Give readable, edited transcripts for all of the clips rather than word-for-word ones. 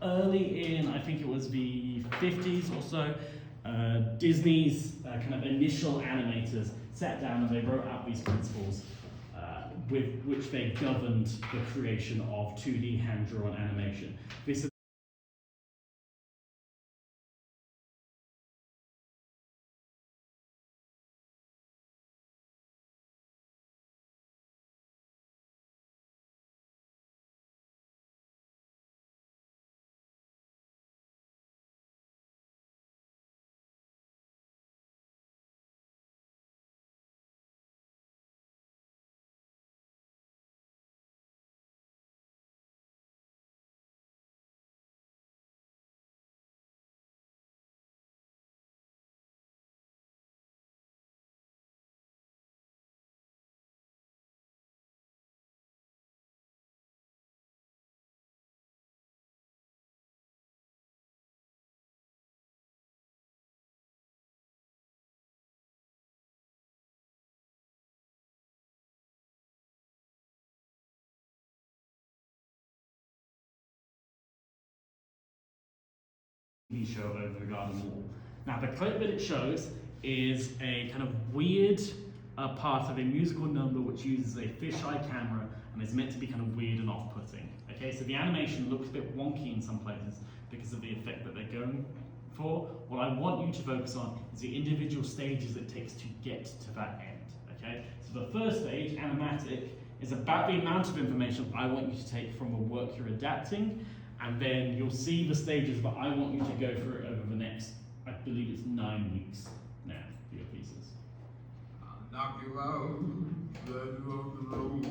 early in, I think it was the 50s or so, Disney's kind of initial animators sat down and they wrote out these principles with which they governed the creation of 2D hand-drawn animation. This show over the garden wall. Now the clip that it shows is a kind of weird part of a musical number which uses a fisheye camera and is meant to be kind of weird and off-putting. Okay, so the animation looks a bit wonky in some places because of the effect that they're going for. What I want you to focus on is the individual stages it takes to get to that end. Okay, so the first stage, animatic, is about the amount of information I want you to take from the work you're adapting, and then you'll see the stages that I want you to go through over the next, I believe it's 9 weeks now for your pieces. I'll knock you out, let you off the road,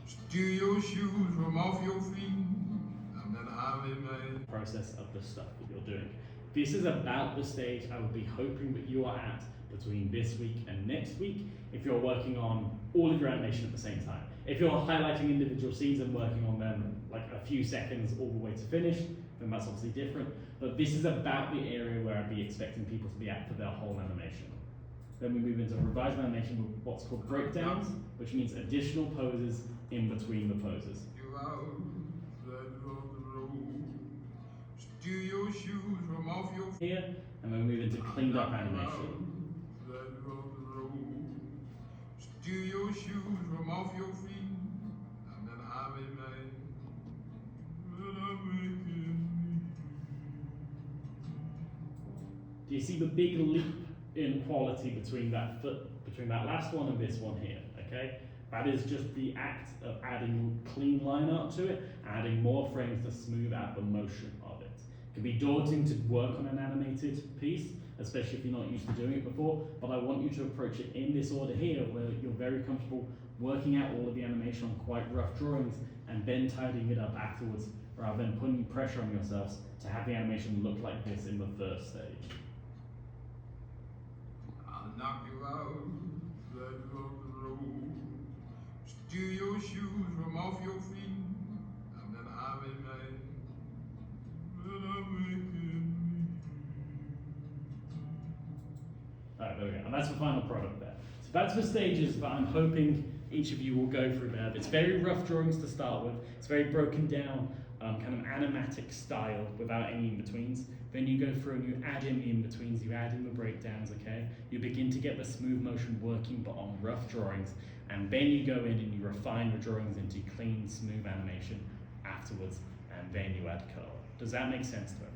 steal your shoes from off your feet, and then I'll be made. Process of the stuff that you're doing. This is about the stage I would be hoping that you are at between this week and next week if you're working on all of your animation at the same time. If you're highlighting individual scenes and working on them like a few seconds all the way to finish, then that's obviously different. But this is about the area where I'd be expecting people to be at for their whole animation. Then we move into revised animation with what's called breakdowns, which means additional poses in between the poses. You out, let you off the road, steal your shoes from off your feet. Here, and then we move into cleaned up animation. Let you off the road, steal your shoes from off your feet, and then I'll be made. Will I make it? Do you see the big leap in quality between that last one and this one here? Okay, that is just the act of adding clean line art to it, adding more frames to smooth out the motion of it. It can be daunting to work on an animated piece, especially if you're not used to doing it before, but I want you to approach it in this order here where you're very comfortable working out all of the animation on quite rough drawings and then tidying it up afterwards, rather than putting pressure on yourselves to have the animation look like this in the first stage. I'll knock you out, let you off the road, steal your shoes from off your feet, and then I'll be made. Will I make it? Alright, there we go. And that's the final product there. So that's the stages that I'm hoping each of you will go through there. It's very rough drawings to start with. It's very broken down, kind of animatic style without any in-betweens. Then you go through and you add in the in-betweens, you add in the breakdowns, okay? You begin to get the smooth motion working but on rough drawings. And then you go in and you refine the drawings into clean, smooth animation afterwards. And then you add color. Does that make sense to everyone?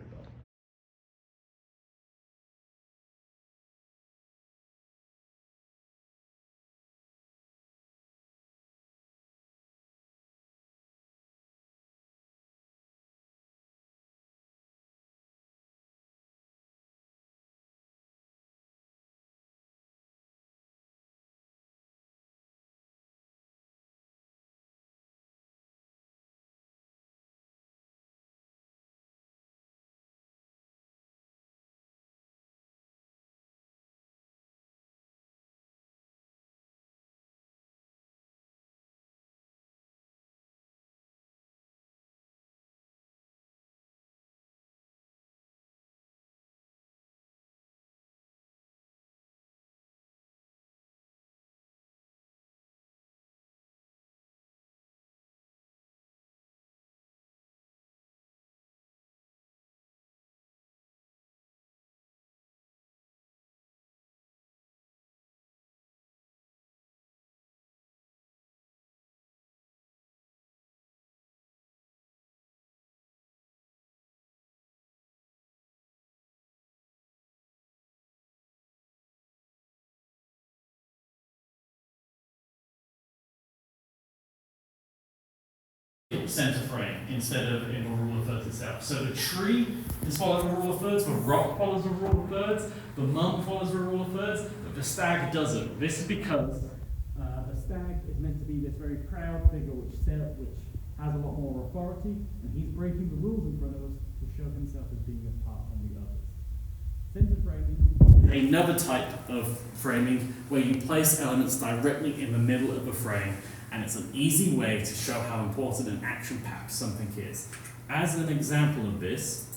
center frame instead of in the rule of thirds itself. So the tree is following a rule of thirds, the rock follows a rule of thirds, the monk follows a rule of thirds, but the stag doesn't. This is because the stag is meant to be this very proud figure which has a lot more authority, and he's breaking the rules in front of us to show himself as being apart from the others. Center framing is another type of framing where you place elements directly in the middle of the frame, and it's an easy way to show how important and action-packed something is. As an example of this,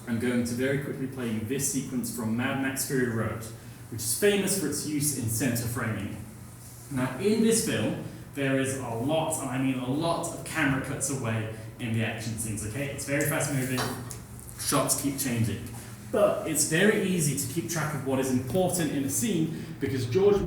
I'm going to very quickly play you this sequence from Mad Max Fury Road, which is famous for its use in center framing. Now, in this film, there is a lot, and I mean a lot, of camera cuts away in the action scenes, okay? It's very fast moving, shots keep changing. But it's very easy to keep track of what is important in a scene because George